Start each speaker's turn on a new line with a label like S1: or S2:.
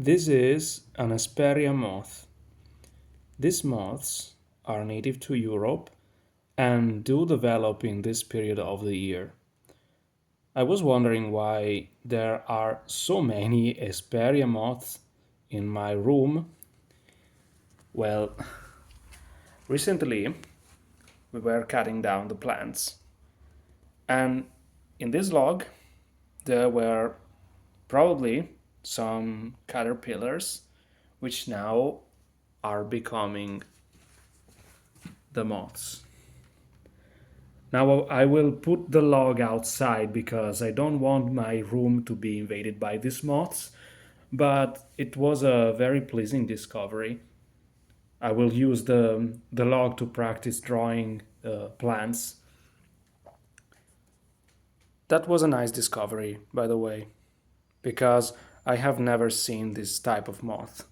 S1: This is an Esperia moth. These moths are native to Europe and do develop in this period of the year. I was wondering why there are so many Esperia moths in my room. Well, recently we were cutting down the plants, and in this log there were probably some caterpillars which now are becoming the moths. Now I will put the log outside because I don't want my room to be invaded by these moths, but it was a very pleasing discovery. I will use the log to practice drawing plants. That was a nice discovery, by the way, because I have never seen this type of moth.